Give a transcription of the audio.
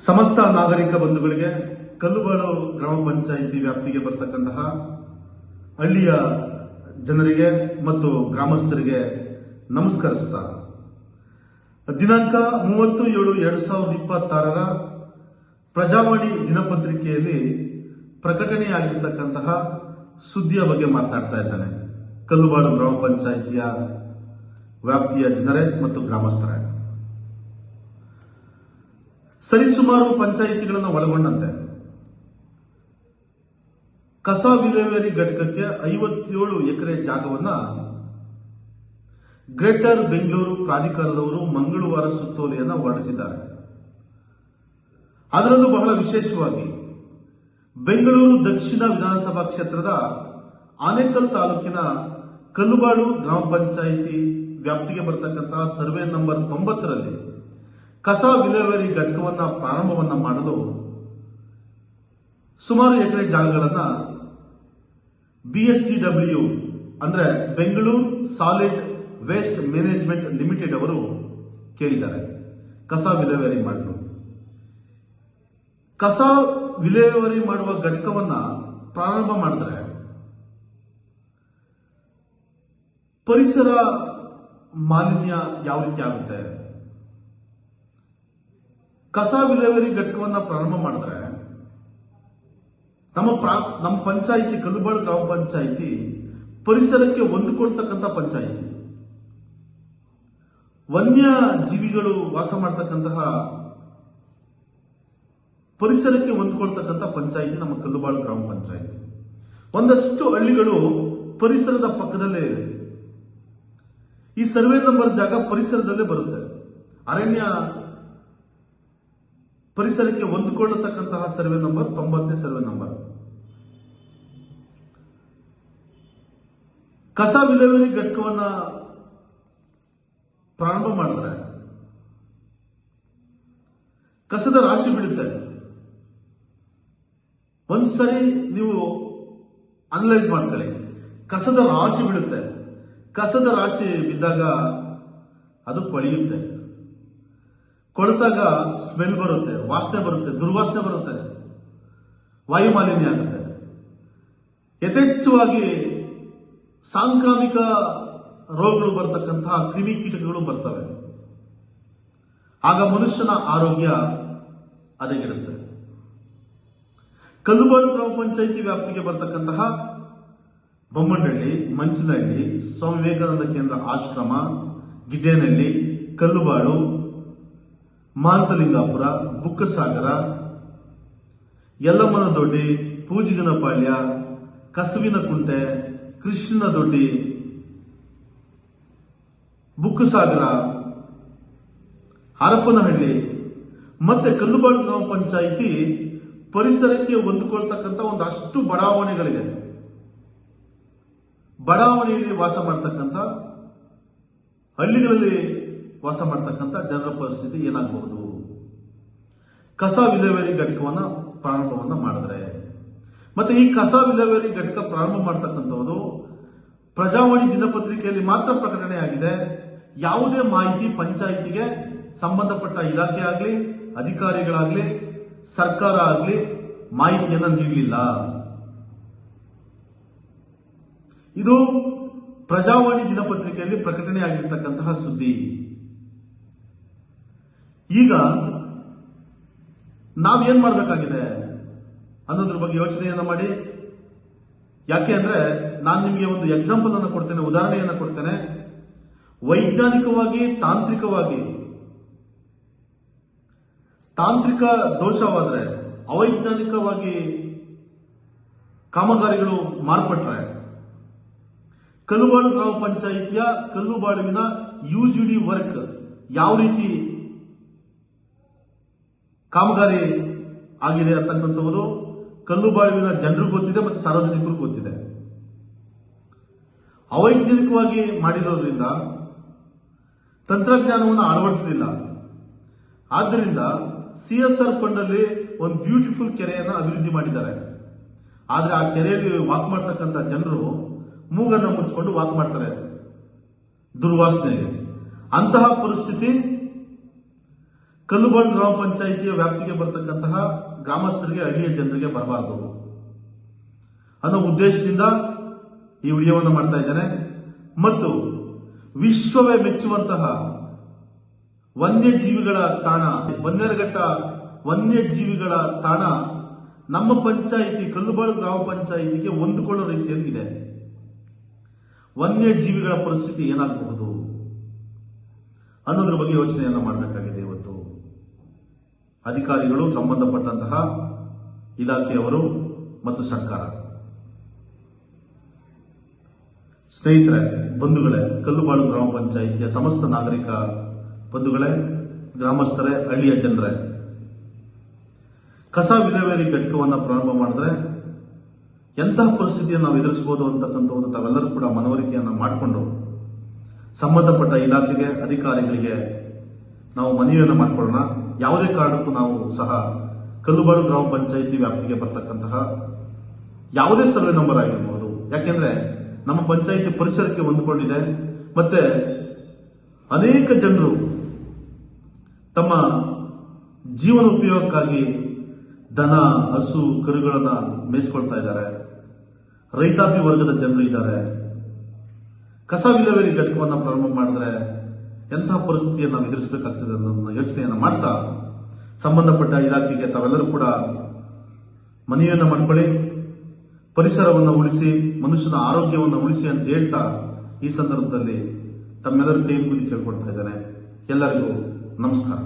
ಸಮಸ್ತ ನಾಗರಿಕ ಬಂಧುಗಳಿಗೆ ಕಲ್ಲುಬಾಳು ಗ್ರಾಮ ಪಂಚಾಯಿತಿ ವ್ಯಾಪ್ತಿಗೆ ಬರ್ತಕ್ಕಂತಹ ಹಳ್ಳಿಯ ಜನರಿಗೆ ಮತ್ತು ಗ್ರಾಮಸ್ಥರಿಗೆ ನಮಸ್ಕರಿಸುತ್ತಾ ದಿನಾಂಕ 30/7/2026 ಪ್ರಜಾವಾಣಿ ದಿನಪತ್ರಿಕೆಯಲ್ಲಿ ಪ್ರಕಟಣೆಯಾಗಿರ್ತಕ್ಕಂತಹ ಸುದ್ದಿಯ ಬಗ್ಗೆ ಮಾತನಾಡ್ತಾ ಇದ್ದಾನೆ. ಕಲ್ಲುಬಾಳು ಗ್ರಾಮ ಪಂಚಾಯಿತಿಯ ವ್ಯಾಪ್ತಿಯ ಜನರೇ ಮತ್ತು ಗ್ರಾಮಸ್ಥರೇ, ಸರಿಸುಮಾರು ಪಂಚಾಯಿತಿಗಳನ್ನು ಒಳಗೊಂಡಂತೆ ಕಸ ವಿಲೇವಾರಿ ಘಟಕಕ್ಕೆ 57 ಎಕರೆ ಜಾಗವನ್ನ ಗ್ರೇಟರ್ ಬೆಂಗಳೂರು ಪ್ರಾಧಿಕಾರದವರು ಮಂಗಳವಾರ ಸುತ್ತೋಲೆಯನ್ನು ಹೊರಡಿಸಿದ್ದಾರೆ. ಅದರಲ್ಲೂ ಬಹಳ ವಿಶೇಷವಾಗಿ ಬೆಂಗಳೂರು ದಕ್ಷಿಣ ವಿಧಾನಸಭಾ ಕ್ಷೇತ್ರದ ಆನೇಕಲ್ ತಾಲೂಕಿನ ಕಲ್ಲುಬಾಳು ಗ್ರಾಮ ಪಂಚಾಯಿತಿ ವ್ಯಾಪ್ತಿಗೆ ಬರತಕ್ಕಂತಹ ಸರ್ವೆ ನಂಬರ್ 90ರಲ್ಲಿ ಕಸ ವಿಲೇವಾರಿ ಘಟಕವನ್ನ ಪ್ರಾರಂಭವನ್ನ ಮಾಡಲು ಸುಮಾರು ಎಕರೆ ಜಾಗಗಳನ್ನ BSTW ಅಂದ್ರೆ Bengaluru solid waste management limited ಅವರು ಕೇಳಿದ್ದಾರೆ. ಕಸ ವಿಲೇವಾರಿ ಮಾಡಲು ಕಸ ವಿಲೇವಾರಿ ಮಾಡುವ ಘಟಕವನ್ನ ಪ್ರಾರಂಭ ಮಾಡಿದ್ರೆ ಪರಿಸರ ಮಾಲಿನ್ಯ ಯಾವ ರೀತಿ ಆಗುತ್ತೆ? ಕಸ ವಿಲೇವಾರಿ ಘಟಕವನ್ನ ಪ್ರಾರಂಭ ಮಾಡಿದ್ರೆ ನಮ್ಮ ಪಂಚಾಯಿತಿ ಕಲ್ಲುಬಾಳು ಗ್ರಾಮ ಪಂಚಾಯಿತಿ ಪರಿಸರಕ್ಕೆ ಹೊಂದಿಕೊಳ್ತಕ್ಕಂಥ ಪಂಚಾಯಿತಿ, ವನ್ಯ ಜೀವಿಗಳು ವಾಸ ಮಾಡತಕ್ಕಂತಹ ಪರಿಸರಕ್ಕೆ ಹೊಂದಿಕೊಳ್ತಕ್ಕಂಥ ಪಂಚಾಯಿತಿ ನಮ್ಮ ಕಲ್ಲುಬಾಳು ಗ್ರಾಮ ಪಂಚಾಯಿತಿ. ಒಂದಷ್ಟು ಹಳ್ಳಿಗಳು ಪರಿಸರದ ಪಕ್ಕದಲ್ಲೇ ಇದೆ. ಈ ಸರ್ವೆ ನಂಬರ್ ಜಾಗ ಪರಿಸರದಲ್ಲೇ ಬರುತ್ತೆ. ಅರಣ್ಯ ಪರಿಸರಕ್ಕೆ ಹೊಂದಿಕೊಳ್ಳತಕ್ಕಂತಹ ಸರ್ವೆ ನಂಬರ್ 90ನೇ ಸರ್ವೆ ನಂಬರ್. ಕಸ ವಿಲೇವಾರಿ ಘಟಕವನ್ನ ಪ್ರಾರಂಭ ಮಾಡಿದ್ರೆ ಕಸದ ರಾಶಿ ಬೀಳುತ್ತೆ. ಒಂದ್ಸರಿ ನೀವು ಅನಲೈಸ್ ಮಾಡ್ಕೊಳ್ಳಿ. ಕಸದ ರಾಶಿ ಬೀಳುತ್ತೆ. ಕಸದ ರಾಶಿ ಬಿದ್ದಾಗ ಅದು ಕೊಳೆಯುತ್ತೆ. ಕೊಳೆತಾಗ ಸ್ಮೆಲ್ ಬರುತ್ತೆ, ವಾಸನೆ ಬರುತ್ತೆ, ದುರ್ವಾಸನೆ ಬರುತ್ತೆ, ವಾಯು ಮಾಲಿನ್ಯ ಆಗುತ್ತೆ. ಯಥೇಚ್ಛವಾಗಿ ಸಾಂಕ್ರಾಮಿಕ ರೋಗಗಳು ಬರ್ತಕ್ಕಂತಹ ಕ್ರಿಮಿಕೀಟಗಳು ಬರ್ತವೆ. ಆಗ ಮನುಷ್ಯನ ಆರೋಗ್ಯ ಹದಗೆಡುತ್ತೆ. ಕಲ್ಲುಬಾಳು ಗ್ರಾಮ ಪಂಚಾಯಿತಿ ವ್ಯಾಪ್ತಿಗೆ ಬರ್ತಕ್ಕಂತಹ ಬೊಮ್ಮನಹಳ್ಳಿ, ಮಂಚನಹಳ್ಳಿ, ಸ್ವಾಮಿ ವಿವೇಕಾನಂದ ಕೇಂದ್ರ ಆಶ್ರಮ, ಗಿಡ್ಡೇನಹಳ್ಳಿ, ಕಲ್ಲುಬಾಳು, ಮಾಂತಲಿಂಗಾಪುರ, ಬುಕ್ಕಸಾಗರ, ಯಲ್ಲಮ್ಮನದೊಡ್ಡಿ, ಪೂಜಿಗನಪಾಳ್ಯ, ಕಸುವಿನಕುಂಟೆ, ಕೃಷ್ಣದೊಡ್ಡಿ, ಬುಕ್ಕಸಾಗರ, ಹರಪನಹಳ್ಳಿ ಮತ್ತೆ ಕಲ್ಲುಬಾಳು ಗ್ರಾಮ ಪಂಚಾಯಿತಿ ಪರಿಸರಕ್ಕೆ ಹೊಂದಿಕೊಳ್ತಕ್ಕಂಥ ಒಂದಷ್ಟು ಬಡಾವಣೆಗಳಿದೆ. ಬಡಾವಣೆಯಲ್ಲಿ ವಾಸ ಮಾಡ್ತಕ್ಕಂಥ, ಹಳ್ಳಿಗಳಲ್ಲಿ ವಾಸ ಮಾಡ್ತಕ್ಕಂಥ ಜನರ ಪರಿಸ್ಥಿತಿ ಏನಾಗಬಹುದು? ಕಸ ವಿಲೇವಾರಿ ಘಟಕವನ್ನ ಪ್ರಾರಂಭವನ್ನ ಮಾಡಿದ್ರೆ ಮತ್ತೆ ಈ ಕಸ ವಿಲೇವಾರಿ ಘಟಕ ಪ್ರಾರಂಭ ಮಾಡ್ತಕ್ಕಂಥದ್ದು ಪ್ರಜಾವಾಣಿ ದಿನಪತ್ರಿಕೆಯಲ್ಲಿ ಮಾತ್ರ ಪ್ರಕಟಣೆ ಆಗಿದೆ. ಯಾವುದೇ ಮಾಹಿತಿ ಪಂಚಾಯಿತಿಗೆ ಸಂಬಂಧಪಟ್ಟ ಇಲಾಖೆ ಆಗಲಿ, ಅಧಿಕಾರಿಗಳಾಗ್ಲಿ, ಸರ್ಕಾರ ಆಗಲಿ ಮಾಹಿತಿಯನ್ನ ನೀಡಲಿಲ್ಲ. ಇದು ಪ್ರಜಾವಾಣಿ ದಿನಪತ್ರಿಕೆಯಲ್ಲಿ ಪ್ರಕಟಣೆ ಆಗಿರ್ತಕ್ಕಂತಹ ಸುದ್ದಿ. ಈಗ ನಾವೇನ್ ಮಾಡಬೇಕಾಗಿದೆ ಅನ್ನೋದ್ರ ಬಗ್ಗೆ ಯೋಚನೆಯನ್ನ ಮಾಡಿ. ಯಾಕೆ ಅಂದ್ರೆ ನಾನು ನಿಮಗೆ ಒಂದು ಎಕ್ಸಾಂಪಲ್ ಅನ್ನು ಕೊಡ್ತೇನೆ, ಉದಾಹರಣೆಯನ್ನ ಕೊಡ್ತೇನೆ. ವೈಜ್ಞಾನಿಕವಾಗಿ ತಾಂತ್ರಿಕ ದೋಷವಾದ್ರೆ, ಅವೈಜ್ಞಾನಿಕವಾಗಿ ಕಾಮಗಾರಿಗಳು ಮಾರ್ಪಟ್ರೆ ಕಲ್ಲುಬಾಳು ಗ್ರಾಮ ಪಂಚಾಯಿತಿಯ ಕಲ್ಲುಬಾಳುವಿನ UGD ವರ್ಕ್ ಯಾವ ರೀತಿ ಕಾಮಗಾರಿ ಆಗಿದೆ ಅಂತಕ್ಕಂಥದ್ದು ಕಲ್ಲುಬಾಳುವಿನ ಜನರಿಗೆ ಗೊತ್ತಿದೆ ಮತ್ತು ಸಾರ್ವಜನಿಕರಿಗೂ ಗೊತ್ತಿದೆ. ಅವೈಜ್ಞಾನಿಕವಾಗಿ ಮಾಡಿರೋದ್ರಿಂದ ತಂತ್ರಜ್ಞಾನವನ್ನು ಅಳವಡಿಸಲಿಲ್ಲ. ಆದ್ದರಿಂದ CSR ಫಂಡ್ ಅಲ್ಲಿ ಒಂದು ಬ್ಯೂಟಿಫುಲ್ ಕೆರೆಯನ್ನು ಅಭಿವೃದ್ಧಿ ಮಾಡಿದ್ದಾರೆ. ಆದ್ರೆ ಆ ಕೆರೆಯಲ್ಲಿ ವಾಕ್ ಮಾಡ್ತಕ್ಕಂಥ ಜನರು ಮೂಗನ್ನು ಮುಚ್ಚಿಕೊಂಡು ವಾಕ್ ಮಾಡ್ತಾರೆ ದುರ್ವಾಸನೆಗೆ. ಅಂತಹ ಪರಿಸ್ಥಿತಿ ಕಲ್ಲುಬಾಳು ಗ್ರಾಮ ಪಂಚಾಯಿತಿಯ ವ್ಯಾಪ್ತಿಗೆ ಬರತಕ್ಕಂತಹ ಗ್ರಾಮಸ್ಥರಿಗೆ, ಹಳ್ಳಿಯ ಜನರಿಗೆ ಬರಬಾರದು ಅನ್ನೋ ಉದ್ದೇಶದಿಂದ ಈ ವಿಡಿಯೋವನ್ನು ಮಾಡ್ತಾ ಇದ್ದೇನೆ. ಮತ್ತು ವಿಶ್ವವೇ ಮೆಚ್ಚುವಂತಹ ವನ್ಯಜೀವಿಗಳ ತಾಣ ಬನ್ನೇರುಘಟ್ಟ ವನ್ಯಜೀವಿಗಳ ತಾಣ ನಮ್ಮ ಪಂಚಾಯಿತಿ ಕಲ್ಲುಬಾಳು ಗ್ರಾಮ ಪಂಚಾಯಿತಿಗೆ ಹೊಂದಿಕೊಳ್ಳೋ ರೀತಿಯಲ್ಲಿ ಇದೆ. ವನ್ಯಜೀವಿಗಳ ಪರಿಸ್ಥಿತಿ ಏನಾಗಬಹುದು ಅನ್ನೋದ್ರ ಬಗ್ಗೆ ಯೋಚನೆಯನ್ನ ಮಾಡಬೇಕಾಗಿದೆ. ಇವತ್ತು ಅಧಿಕಾರಿಗಳು, ಸಂಬಂಧಪಟ್ಟಂತಹ ಇಲಾಖೆಯವರು ಮತ್ತು ಸರ್ಕಾರ. ಸ್ನೇಹಿತರೆ, ಬಂಧುಗಳೇ, ಕಲ್ಲುಬಾಳು ಗ್ರಾಮ ಪಂಚಾಯಿತಿಯ ಸಮಸ್ತ ನಾಗರಿಕ ಬಂಧುಗಳೇ, ಗ್ರಾಮಸ್ಥರೇ, ಹಳ್ಳಿಯ ಜನರೇ, ಕಸ ವಿಲೇವಾರಿ ಘಟಕವನ್ನು ಪ್ರಾರಂಭ ಮಾಡಿದ್ರೆ ಎಂತಹ ಪರಿಸ್ಥಿತಿಯನ್ನು ನಾವು ಎದುರಿಸಬಹುದು ಅಂತಕ್ಕಂಥದ್ದು ತಾವೆಲ್ಲರೂ ಕೂಡ ಮನವರಿಕೆಯನ್ನು ಮಾಡಿಕೊಂಡು ಸಂಬಂಧಪಟ್ಟ ಇಲಾಖೆಗೆ, ಅಧಿಕಾರಿಗಳಿಗೆ ನಾವು ಮನವಿಯನ್ನು ಮಾಡಿಕೊಳ್ಳೋಣ. ಯಾವುದೇ ಕಾರಣಕ್ಕೂ ನಾವು ಸಹ ಕಲ್ಲುಬಾಳು ಗ್ರಾಮ ಪಂಚಾಯಿತಿ ವ್ಯಾಪ್ತಿಗೆ ಬರ್ತಕ್ಕಂತಹ ಯಾವುದೇ ಸರ್ವೆ ನಂಬರ್ ಆಗಿರಬಹುದು, ಯಾಕೆಂದ್ರೆ ನಮ್ಮ ಪಂಚಾಯಿತಿ ಪರಿಸರಕ್ಕೆ ಹೊಂದಿಕೊಂಡಿದೆ. ಮತ್ತೆ ಅನೇಕ ಜನರು ತಮ್ಮ ಜೀವನ ಉಪಯೋಗಕ್ಕಾಗಿ ದನ, ಹಸು, ಕರುಗಳನ್ನ ಮೇಯಿಸ್ಕೊಳ್ತಾ ಇದ್ದಾರೆ. ರೈತಾಪಿ ವರ್ಗದ ಜನರು ಇದ್ದಾರೆ. ಕಸ ವಿಲೇವಾರಿ ಘಟಕವನ್ನು ಪ್ರಾರಂಭ ಮಾಡಿದ್ರೆ ಎಂತಹ ಪರಿಸ್ಥಿತಿಯನ್ನು ನಾವು ಎದುರಿಸಬೇಕಾಗ್ತದೆ ಅನ್ನೋದನ್ನ ಯೋಚನೆಯನ್ನು ಮಾಡ್ತಾ ಸಂಬಂಧಪಟ್ಟ ಇಲಾಖೆಗೆ ತಾವೆಲ್ಲರೂ ಕೂಡ ಮನವಿಯನ್ನು ಮಾಡ್ಕೊಳ್ಳಿ. ಪರಿಸರವನ್ನು ಉಳಿಸಿ, ಮನುಷ್ಯನ ಆರೋಗ್ಯವನ್ನು ಉಳಿಸಿ ಅಂತ ಹೇಳ್ತಾ ಈ ಸಂದರ್ಭದಲ್ಲಿ ತಮ್ಮೆಲ್ಲರ ಕೈ ಮುಗಿದು ಕೇಳ್ಕೊಳ್ತಾ ಇದ್ದೇನೆ. ಎಲ್ಲರಿಗೂ ನಮಸ್ಕಾರ.